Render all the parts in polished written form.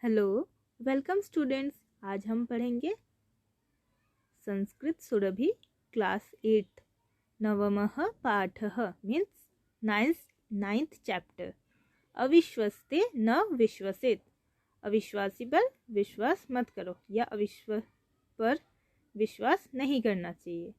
Hello, welcome students. आज हम पढ़ेंगे संस्कृत सुरभि क्लास 8 नवमः पाठः मीन्स नाइन्थ चैप्टर। अविश्वस्ते न विश्वसेत। अविश्वासी पर विश्वास मत करो या अविश्वास पर विश्वास नहीं करना चाहिए।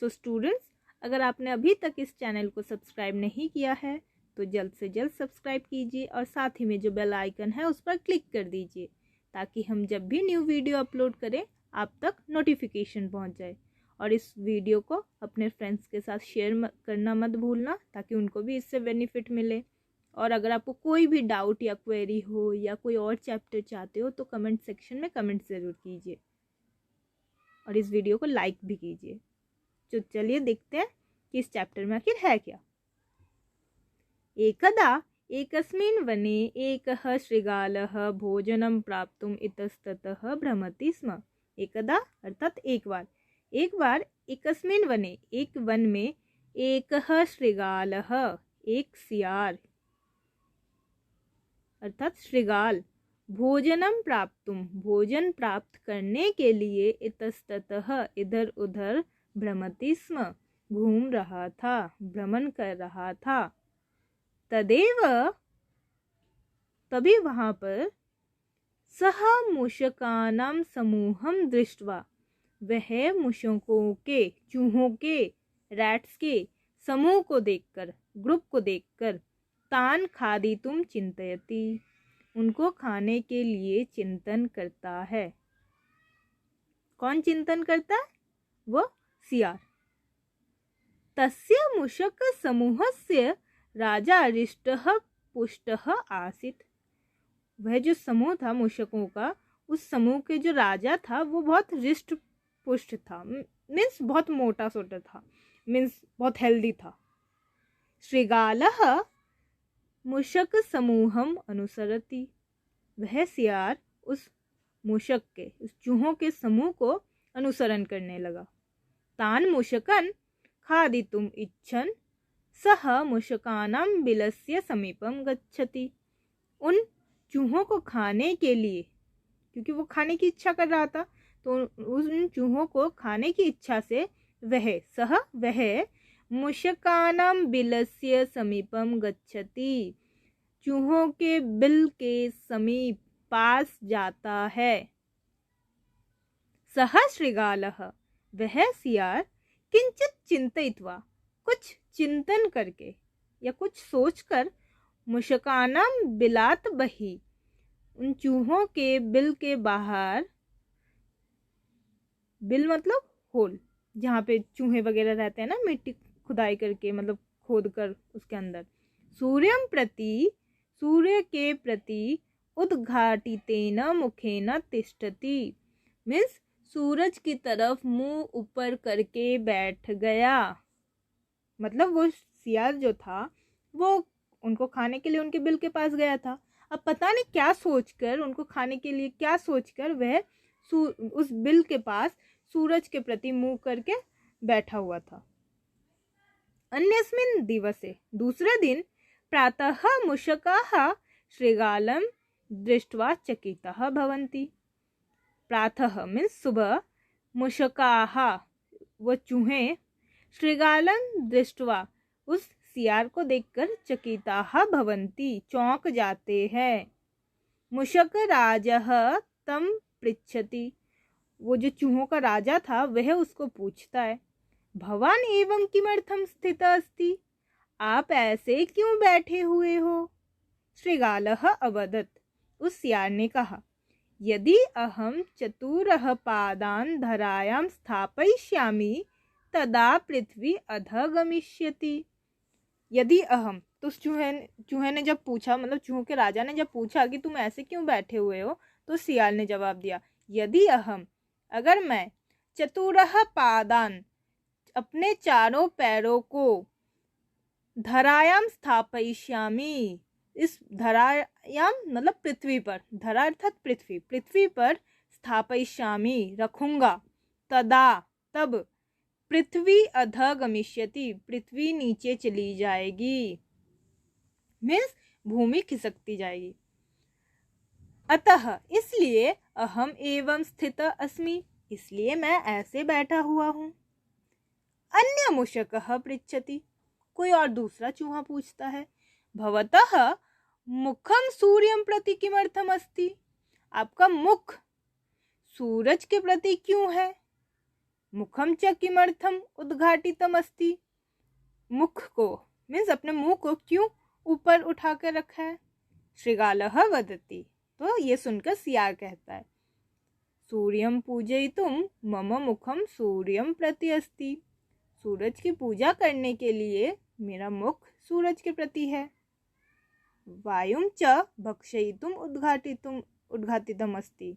सो स्टूडेंट्स, अगर आपने अभी तक इस चैनल को सब्सक्राइब नहीं किया है तो जल्द से जल्द सब्सक्राइब कीजिए और साथ ही में जो बेल आइकन है उस पर क्लिक कर दीजिए ताकि हम जब भी न्यू वीडियो अपलोड करें आप तक नोटिफिकेशन पहुंच जाए। और इस वीडियो को अपने फ्रेंड्स के साथ शेयर करना मत भूलना ताकि उनको भी इससे बेनिफिट मिले। और अगर आपको कोई भी डाउट या क्वेरी हो या कोई और चैप्टर चाहते हो तो कमेंट सेक्शन में कमेंट ज़रूर कीजिए और इस वीडियो को लाइक भी कीजिए। तो चलिए देखते हैं कि इस चैप्टर में आखिर है क्या। एकदा एकस्मिन् वने एकः शृगालः भोजनं प्राप्तुम् इतस्ततः भ्रमति स्म। एकदा अर्थात एक बार एकस्मिन् वने एक वन में एकः शृगालः एक सियार अर्थात शृगाल भोजनं प्राप्तुम भोजन प्राप्त करने के लिए इतस्ततः इधर उधर भ्रमति स्म घूम रहा था, भ्रमण कर रहा था। तदेव तभी वहां पर सह मूषकानां समूहं दृष्ट्वा वह मूषकों के चूहों के रैट्स के समूह को देखकर ग्रुप को देखकर तान खादितुम चिंतयति उनको खाने के लिए चिंतन करता है। कौन चिंतन करता है? वो सियार। तस्य मूषक समूहस्य राजा हृष्टः पुष्टः आसीत्। वह जो समूह था मूषकों का, उस समूह के जो राजा था वो बहुत हृष्ट पुष्ट था, मीन्स बहुत मोटा सोटा था, मीन्स बहुत हेल्दी था। शृगालः मूषक समूहम अनुसरति। वह सियार उस मूषक के उस चूहों के समूह को अनुसरण करने लगा। तान मूषकन खादितुम इच्छन सह मूषकानां बिलस्य समीपम गच्छति। उन चूहों को खाने के लिए, क्योंकि वो खाने की इच्छा कर रहा था, तो उन चूहों को खाने की इच्छा से वह मूषकानां बिलस्य समीपम गच्छति चूहों के बिल के समीप पास जाता है। सह शृगालः वह सियार किंचित चिंतयित्वा कुछ चिंतन करके या कुछ सोचकर मूषकानां बिलात बही उन चूहों के बिल के बाहर, बिल मतलब होल जहाँ पे चूहे वगैरह रहते हैं ना, मिट्टी खुदाई करके मतलब खोद कर उसके अंदर, सूर्य के प्रति उद्घाटितेन मुखेन तिष्ठति मीन्स सूरज की तरफ मुंह ऊपर करके बैठ गया। मतलब वो सियार जो था वो उनको खाने के लिए उनके बिल के पास गया था। अब पता नहीं क्या सोचकर, उनको खाने के लिए क्या सोचकर वह उस बिल के पास सूरज के प्रति मुंह करके बैठा हुआ था। अन्यस्मिन् दिवसे दूसरे दिन प्रातः मूषकाः शृगालं दृष्ट्वा चकिताः भवन्ति। प्रातः मीन्स सुबह, मूषकाः वो चूहे, शृगालं दृष्ट्वा उस सियार को देखकर चकिताः भवन्ति चौंक जाते हैं। मूषक राजः तम पृच्छति। वो जो चूहों का राजा था वह उसको पूछता है, भवान एवं किमर्थम स्थित अस्ति, आप ऐसे क्यों बैठे हुए हो? शृगालः अवदत्, उस सियार ने कहा, यदि अहम चतुरः पादान धरायां स्थापयिष्यामि तदा पृथ्वी अधः गमिष्यति। यदि अहम, तो उस चूहे ने जब पूछा, मतलब चूहों के राजा ने जब पूछा कि तुम ऐसे क्यों बैठे हुए हो, तो सियार ने जवाब दिया, यदि अहम, अगर मैं चतुरः पादान अपने चारों पैरों को धरायाम स्थापयिष्यामि, इस धरायाम मतलब पृथ्वी पर, धरा अर्थात पृथ्वी पर स्थापयिष्यामि रखूंगा, तदा तब पृथ्वी अधः गमिष्यति पृथ्वी नीचे चली जाएगी, मीन्स भूमि खिसकती जाएगी। अतः इसलिए अहम एवं स्थित अस्मि, इसलिए मैं ऐसे बैठा हुआ हूँ। अन्य मूषकः पृच्छति, कोई और दूसरा चूहा पूछता है, भवतः मुखम सूर्यं प्रति किमर्थम अस्ति, आपका मुख सूरज के प्रति क्यों है। मुखम च किमर्थम उद्घाटितम अस्ति, मुख को मीन्स अपने मुंह को क्यों ऊपर उठा कर रखा है। श्रृगालः वदति, तो ये सुनकर सियार कहता है, सूर्यं पूजयितुं मम मुखम सूर्यं प्रति अस्ति, सूरज की पूजा करने के लिए मेरा मुख सूरज के प्रति है। वायुं च भक्षयितुं उद्घाटितम अस्ति,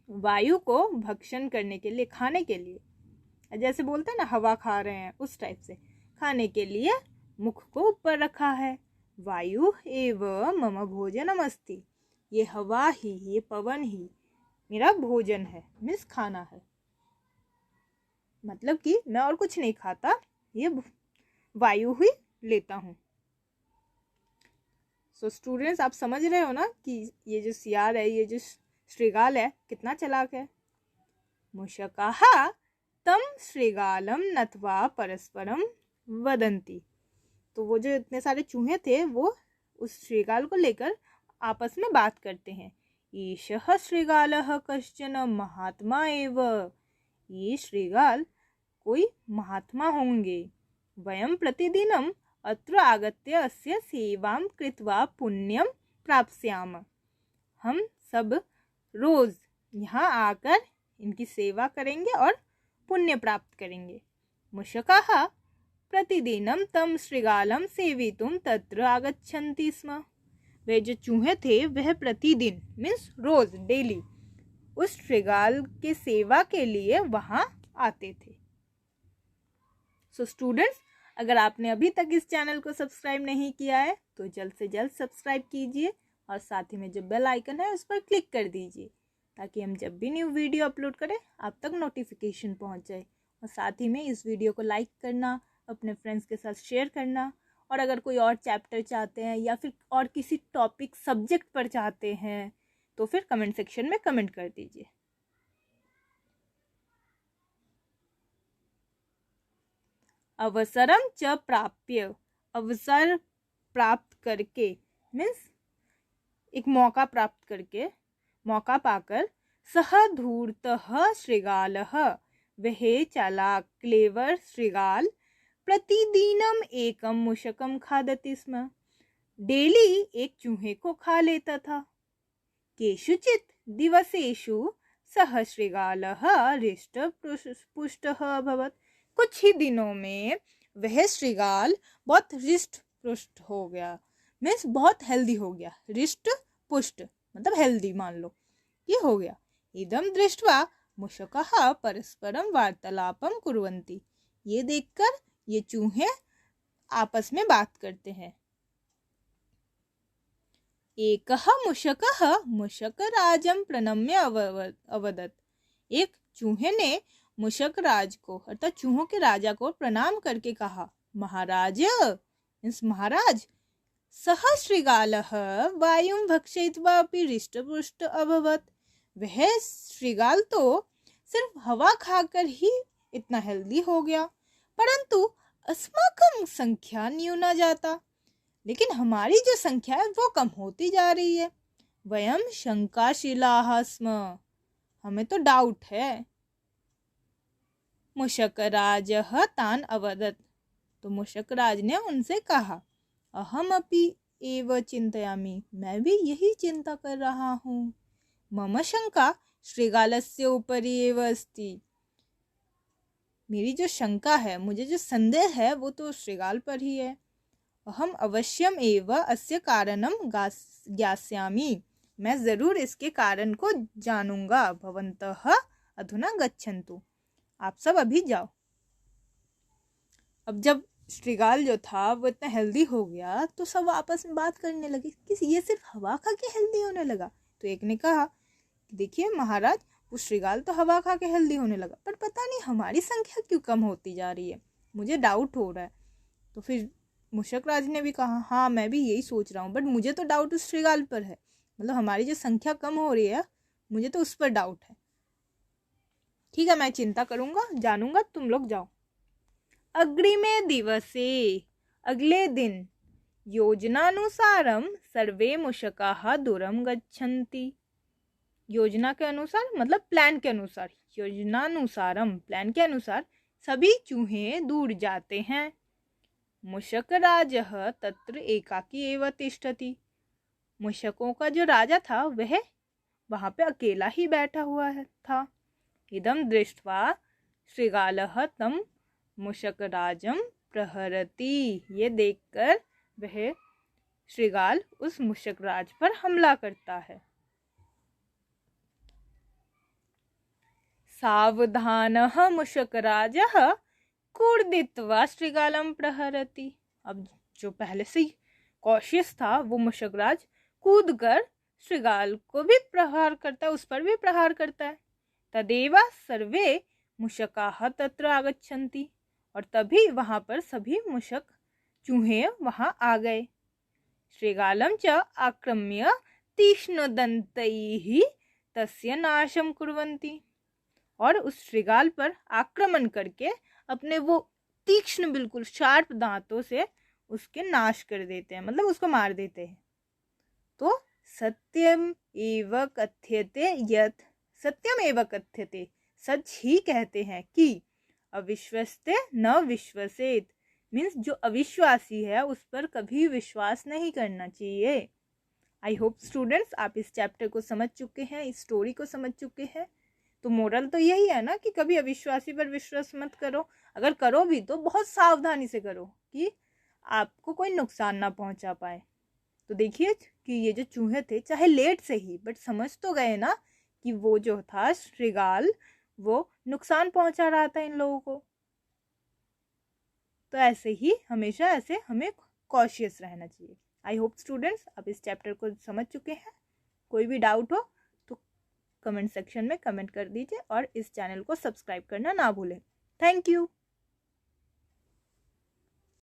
वायु को भक्षण करने के लिए, खाने के लिए, जैसे बोलते हैं ना हवा खा रहे हैं, उस टाइप से खाने के लिए मुख को ऊपर रखा है। वायु एव मम भोजनम अस्ति, ये हवा ही, ये पवन ही मेरा भोजन है, मीन्स खाना है। मतलब कि मैं और कुछ नहीं खाता, ये वायु ही लेता हूँ। सो स्टूडेंट्स, आप समझ रहे हो ना कि ये जो सियार है, ये जो श्रृगाल है, कितना चालाक है। मूषकाः तम श्रृगालम नत्वा परस्परम वदन्ति, तो वो जो इतने सारे चूहे थे वो उस श्रृगाल को लेकर आपस में बात करते हैं। ईशः श्रृगालः कश्चन महात्मा एव, ये श्रृगाल कोई महात्मा होंगे। वयं प्रतिदिनम अत्र आगत्य अस्य सेवां कृत्वा पुण्यं प्राप्स्याम, हम सब रोज यहाँ आकर इनकी सेवा करेंगे और पुण्य प्राप्त करेंगे। मूषकाः प्रतिदिनं तं श्रृगालं सेवितुं तत्र आगच्छन्ति स्म, वे जो चूहे थे वह प्रतिदिन मीन्स रोज, डेली उस श्रृगाल के सेवा के लिए वहाँ आते थे। सो स्टूडेंट्स, अगर आपने अभी तक इस चैनल को सब्सक्राइब नहीं किया है तो जल्द से जल्द सब्सक्राइब कीजिए और साथ ही में जो बेल आइकन है उस पर क्लिक कर दीजिए, ताकि हम जब भी न्यू वीडियो अपलोड करें आप तक नोटिफिकेशन पहुंच जाए। और साथ ही में इस वीडियो को लाइक करना, अपने फ्रेंड्स के साथ शेयर करना, और अगर कोई और चैप्टर चाहते हैं या फिर और किसी टॉपिक सब्जेक्ट पर चाहते हैं तो फिर कमेंट सेक्शन में कमेंट कर दीजिए। अवसरम च प्राप्य, अवसर प्राप्त करके मीन्स एक मौका प्राप्त करके, मौका पाकर, सह धूर्तः श्रृगालः, वह चालाक क्लेवर श्रृगाल, प्रतिदिनम एकम मूषकम खादति स्म, डेली एक चूहे को खा लेता था। केषुचित् दिवसेषु सह श्रृगालः हृष्टपुष्टः अभवत्, कुछ ही दिनों में वह श्रृगाल बहुत हृष्ट पुष्ट हो गया, मीन्स बहुत हेल्दी हो गया। हृष्ट पुष्ट मतलब हेल्दी, मान लो ये हो गया। इदं दृष्ट्वा मूषकाः परस्परं वार्तालापं कुर्वन्ति, ये देखकर ये चूहे आपस में बात करते हैं। एकः मूषकः मूषकराजं प्रणम्य अवदत्, एक चूहे ने मूषक राज को अर्थात चूहों के राजा को प्रणाम करके कहा, महाराज मीन्स महाराज, सह श्रृगालः वायुं भक्षयित्वा अपि हृष्टपुष्ट अभवत्, वह श्रृगाल तो सिर्फ हवा खाकर ही इतना हेल्दी हो गया, परंतु अस्माकं संख्या न्यूना जाता, लेकिन हमारी जो संख्या है वो कम होती जा रही है। वयं शंकाशीलाः स्म, हमें तो डाउट है। मूषकराजः तान् अवदत्, तो मूषकराज ने उनसे कहा, अहमपि एव चिन्तयामि, मैं भी यही चिंता कर रहा हूँ। मम शंका श्रृगालस्य उपरि एव अस्ति, मेरी जो शंका है, मुझे जो संदेह है वो तो श्रृगाल पर ही है। अहम अवश्यम एव अस्य कारणं ज्ञास्यामि, मैं जरूर इसके कारण को जानूंगा। भवन्तः अधुना गच्छन्तु, आप सब अभी जाओ। अब जब श्रृगाल जो था वो इतना हेल्दी हो गया तो सब आपस में बात करने लगे कि ये सिर्फ हवा खा के हेल्दी होने लगा। तो एक ने कहा, देखिए महाराज, वो श्रृगाल तो हवा खा के हेल्दी होने लगा, पर पता नहीं हमारी संख्या क्यों कम होती जा रही है, मुझे डाउट हो रहा है। तो फिर मूषक राज ने भी कहा, हाँ मैं भी यही सोच रहा हूँ, बट मुझे तो डाउट उस श्रृगाल पर है, मतलब हमारी जो संख्या कम हो रही है, मुझे तो उस पर डाउट है। ठीक है, मैं चिंता करूंगा, जानूंगा, तुम लोग जाओ। अग्रिमे दिवसे, अगले दिन, योजनानुसारम सर्वे मूषकाः दूरम गच्छन्ति। योजना के अनुसार मतलब प्लान के अनुसार, योजनानुसारम प्लान के अनुसार सभी चूहे दूर जाते हैं। मूषकराजः तत्र एकाकी एव तिष्ठति। मूषकों का जो राजा था वह वहां पे अकेला ही बैठा हुआ था। इदं दृष्ट्वा श्रृगालः तं मूषकराजं प्रहरति। ये देखकर वह श्रृगाल उस मूषकराज पर हमला करता है। सावधानः मूषकराजः कूर्दित्वा श्रृगालं प्रहरति। अब जो पहले से ही कॉशियस था वो मूषकराज कूदकर श्रृगाल को भी प्रहार करता है, उस पर भी प्रहार करता है। तदेव सर्वे मूषकाः तत्र आगच्छन्ति। और तभी वहां पर सभी मूषक चूहे वहां आ गए। श्रृगालं च आक्रम्य तीक्ष्णदन्तैः तस्य नाशं कुर्वन्ति। और उस श्रृगाल पर आक्रमण करके अपने वो तीक्ष्ण बिल्कुल शार्प दांतों से उसके नाश कर देते हैं, मतलब उसको मार देते हैं। तो सत्यम एव कथ्यते यत्, सत्यम एव कथ्यते, सच ही कहते हैं कि अविश्वस्ते न विश्वसेत, मीन्स जो अविश्वासी है उस पर कभी विश्वास नहीं करना चाहिए। आई होप स्टूडेंट्स आप इस चैप्टर को समझ चुके हैं, इस स्टोरी को समझ चुके हैं। तो मोरल तो यही है ना कि कभी अविश्वासी पर विश्वास मत करो। अगर करो भी तो बहुत सावधानी से करो कि आपको कोई नुकसान ना पहुंचा पाए। तो देखिए कि ये जो चूहे थे चाहे लेट से ही बट समझ तो गए ना कि वो जो था श्रृगाल वो नुकसान पहुंचा रहा था इन लोगों को। तो ऐसे ही हमेशा ऐसे हमें कॉशियस रहना चाहिए। आई होप स्टूडेंट्स आप इस चैप्टर को समझ चुके हैं। कोई भी डाउट हो तो कमेंट सेक्शन में कमेंट कर दीजिए और इस चैनल को सब्सक्राइब करना ना भूलें। Thank you.